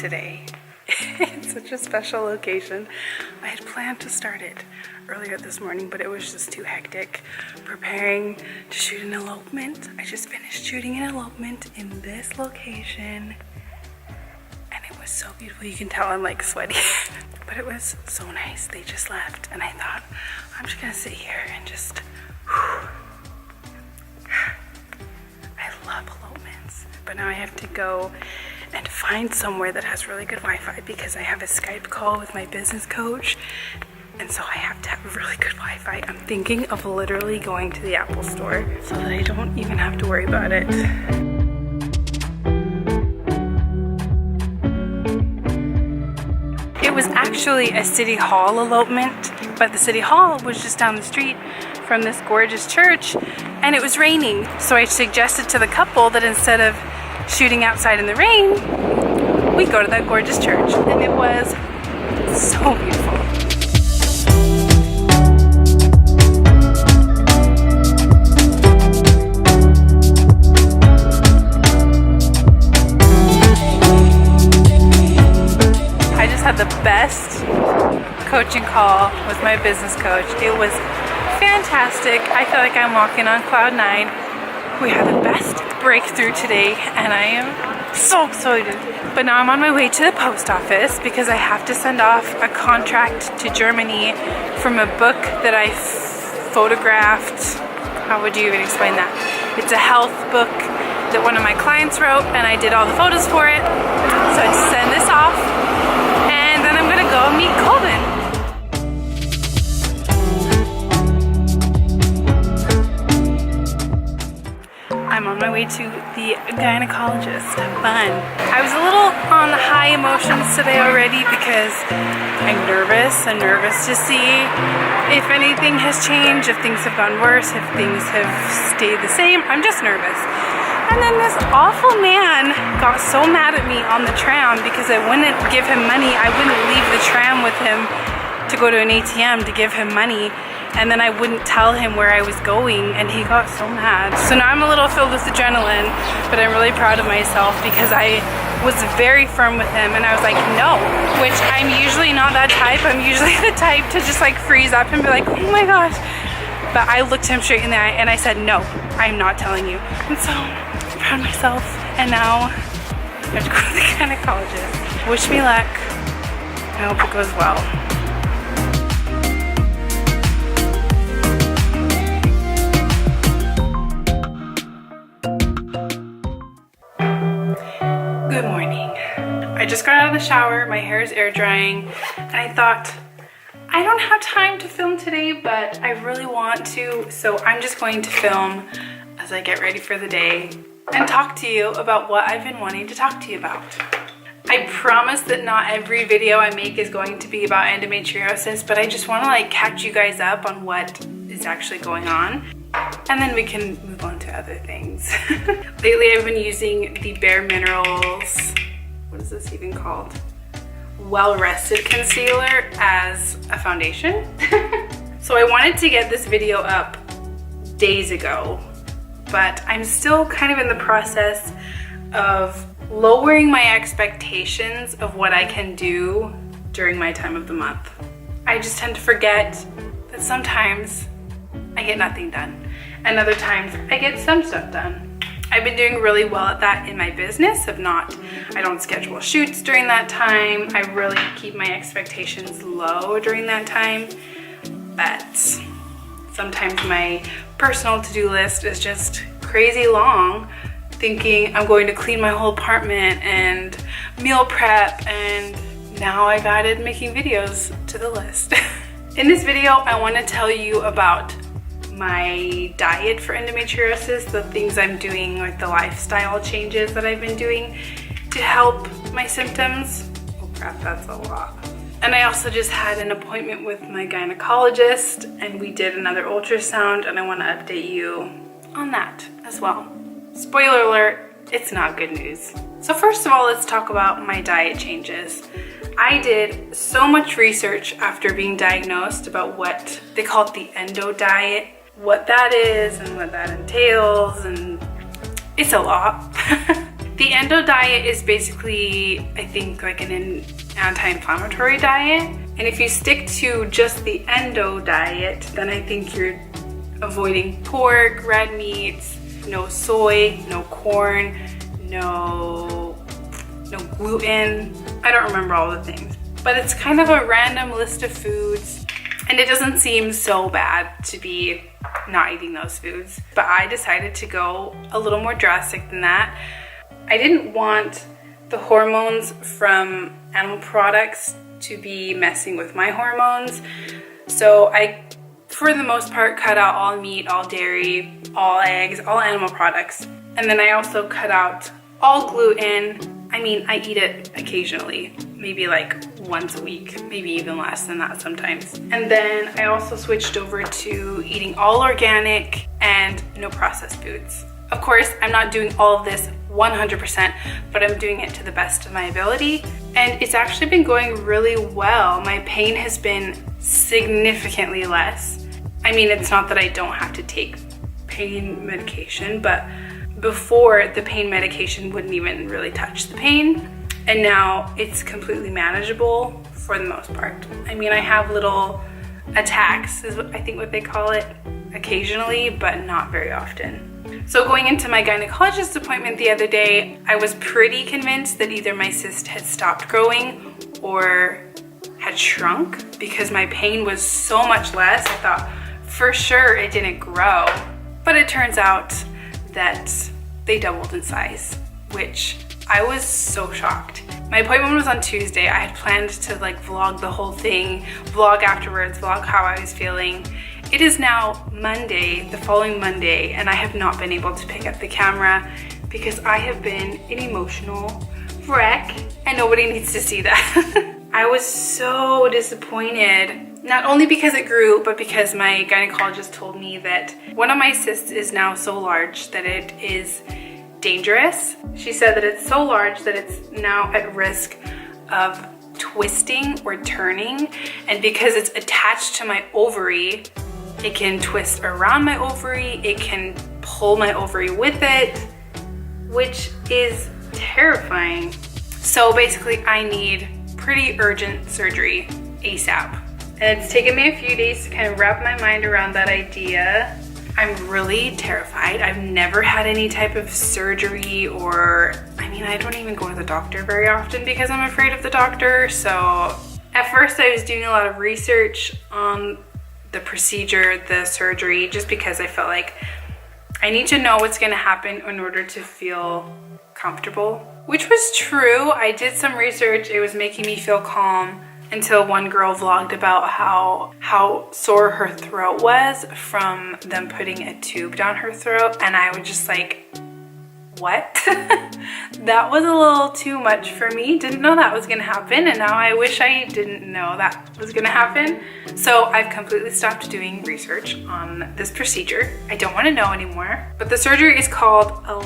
today. It's such a special location. I had planned to start it earlier this morning, but it was just too hectic preparing to shoot an elopement. I just finished shooting an elopement in this location and it was so beautiful. You can tell I'm like sweaty, but it was so nice. They just left and I thought, I'm just gonna sit here and just whew. I love elopements, but now I have to go and find somewhere that has really good Wi-Fi because I have a Skype call with my business coach, and so I have to have really good Wi-Fi. I'm thinking of literally going to the Apple store so that I don't even have to worry about it. It was actually a City Hall elopement, but the City Hall was just down the street from this gorgeous church and it was raining. So I suggested to the couple that instead of shooting outside in the rain, we go to that gorgeous church, and it was so beautiful. I just had the best coaching call with my business coach. It was fantastic. I feel like I'm walking on cloud 9. We had the best breakthrough today and I am so excited. But now I'm on my way to the post office because I have to send off a contract to Germany from a book that I photographed. How would you even explain that? It's a health book that one of my clients wrote and I did all the photos for it. So I send this off and then I'm gonna go meet Colvin. I'm on my way to the gynecologist. Fun. I was a little on the high emotions today already because I'm nervous. I'm nervous to see if anything has changed, if things have gotten worse, if things have stayed the same. I'm just nervous. And then this awful man got so mad at me on the tram because I wouldn't give him money. I wouldn't leave the tram with him to go to an ATM to give him money. And then I wouldn't tell him where I was going and he got so mad. So now I'm a little filled with adrenaline, but I'm really proud of myself because I was very firm with him and I was like, no, which I'm usually not that type. I'm usually the type to just like freeze up and be like, oh my gosh. But I looked him straight in the eye and I said, no, I'm not telling you. And so I'm proud of myself. And now I have to go to the gynecologist. Wish me luck. I hope it goes well. Good morning. I just got out of the shower, my hair is air drying, and I thought, I don't have time to film today, but I really want to, so I'm just going to film as I get ready for the day and talk to you about what I've been wanting to talk to you about. I promise that not every video I make is going to be about endometriosis, but I just want to like catch you guys up on what is actually going on. And then we can move on to other things. Lately I've been using the Bare Minerals, what is this even called? Well Rested Concealer as a foundation. So I wanted to get this video up days ago, but I'm still kind of in the process of lowering my expectations of what I can do during my time of the month. I just tend to forget that sometimes I get nothing done. And other times I get some stuff done. I've been doing really well at that in my business I don't schedule shoots during that time. I really keep my expectations low during that time. But sometimes my personal to-do list is just crazy long, thinking I'm going to clean my whole apartment and meal prep, and now I've added making videos to the list. In this video, I want to tell you about my diet for endometriosis, the things I'm doing, like the lifestyle changes that I've been doing to help my symptoms. Oh crap, that's a lot. And I also just had an appointment with my gynecologist and we did another ultrasound and I want to update you on that as well. Spoiler alert, it's not good news. So first of all, let's talk about my diet changes. I did so much research after being diagnosed about what they call it, the endo diet, what that is and what that entails, and it's a lot. The endo diet is basically, I think, like an anti-inflammatory diet. And if you stick to just the endo diet, then I think you're avoiding pork, red meats, no soy, no corn, no gluten. I don't remember all the things, but it's kind of a random list of foods, and it doesn't seem so bad to be not eating those foods. But I decided to go a little more drastic than that. I didn't want the hormones from animal products to be messing with my hormones, so I, for the most part, cut out all meat, all dairy, all eggs, all animal products. And then I also cut out all gluten. I mean, I eat it occasionally, maybe like once a week, maybe even less than that sometimes. And then I also switched over to eating all organic and no processed foods. Of course, I'm not doing all of this 100%, but I'm doing it to the best of my ability. And it's actually been going really well. My pain has been significantly less. I mean, it's not that I don't have to take pain medication, but before, the pain medication wouldn't even really touch the pain. And now it's completely manageable for the most part. I mean, I have little attacks, is what I think what they call it, occasionally, but not very often. So going into my gynecologist appointment the other day, I was pretty convinced that either my cyst had stopped growing or had shrunk because my pain was so much less. I thought for sure it didn't grow, but it turns out that they doubled in size, which I was so shocked. My appointment was on Tuesday. I had planned to like vlog the whole thing, vlog afterwards, vlog how I was feeling. It is now Monday, the following Monday, and I have not been able to pick up the camera because I have been an emotional wreck, and nobody needs to see that. I was so disappointed, not only because it grew, but because my gynecologist told me that one of my cysts is now so large that it is dangerous. She said that it's so large that it's now at risk of twisting or turning, and because it's attached to my ovary, it can twist around my ovary, it can pull my ovary with it, which is terrifying. So basically I need pretty urgent surgery ASAP. And it's taken me a few days to kind of wrap my mind around that idea. I'm really terrified. I've never had any type of surgery, or I mean, I don't even go to the doctor very often because I'm afraid of the doctor. So at first I was doing a lot of research on the procedure, the surgery, just because I felt like I need to know what's gonna happen in order to feel comfortable, which was true. I did some research. It was making me feel calm until one girl vlogged about how sore her throat was from them putting a tube down her throat, and I was just like, what? That was a little too much for me. Didn't know that was gonna happen, and now I wish I didn't know that was gonna happen. So I've completely stopped doing research on this procedure. I don't want to know anymore. But the surgery is called a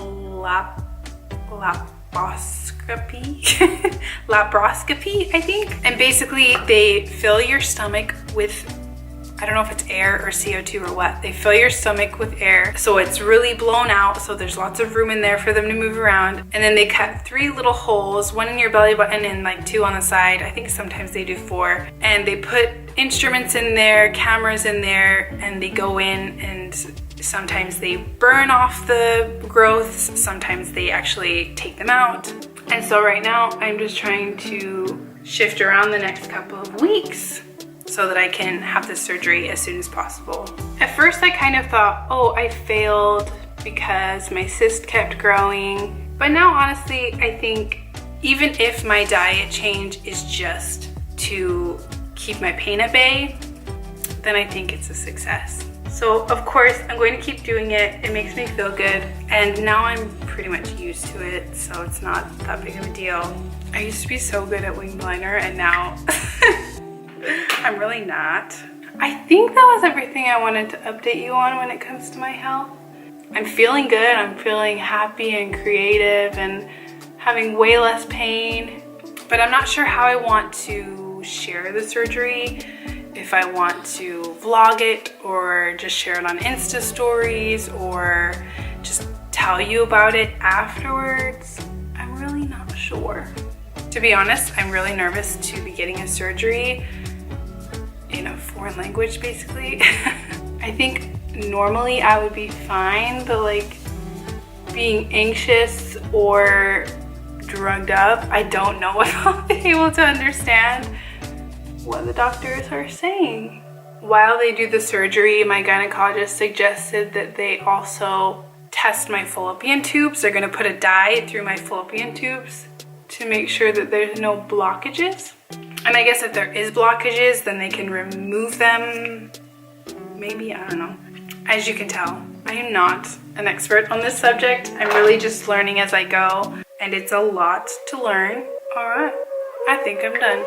laparoscopy, I think. And basically they fill your stomach with, I don't know if it's air or CO2 or what. They fill your stomach with air, so it's really blown out, so there's lots of room in there for them to move around. And then they cut 3 little holes, 1 in your belly button and like 2 on the side. I think sometimes they do 4. And they put instruments in there, cameras in there, and they go in, and sometimes they burn off the growths, sometimes they actually take them out. And so right now I'm just trying to shift around the next couple of weeks so that I can have this surgery as soon as possible. At first I kind of thought, oh, I failed because my cyst kept growing. But now honestly, I think even if my diet change is just to keep my pain at bay, then I think it's a success. So of course I'm going to keep doing it. It makes me feel good. And now I'm pretty much used to it, so it's not that big of a deal. I used to be so good at winged liner, and now I'm really not. I think that was everything I wanted to update you on when it comes to my health. I'm feeling good. I'm feeling happy and creative and having way less pain. But I'm not sure how I want to share the surgery. If I want to vlog it or just share it on Insta stories or just tell you about it afterwards. sure. To be honest, I'm really nervous to be getting a surgery in a foreign language, basically. I think normally I would be fine, but like being anxious or drugged up, I don't know if I'll be able to understand what the doctors are saying. While they do the surgery, my gynecologist suggested that they also test my fallopian tubes. They're gonna put a dye through my fallopian tubes to make sure that there's no blockages. And I guess if there is blockages, then they can remove them. Maybe, I don't know. As you can tell, I am not an expert on this subject. I'm really just learning as I go, and it's a lot to learn. All right, I think I'm done.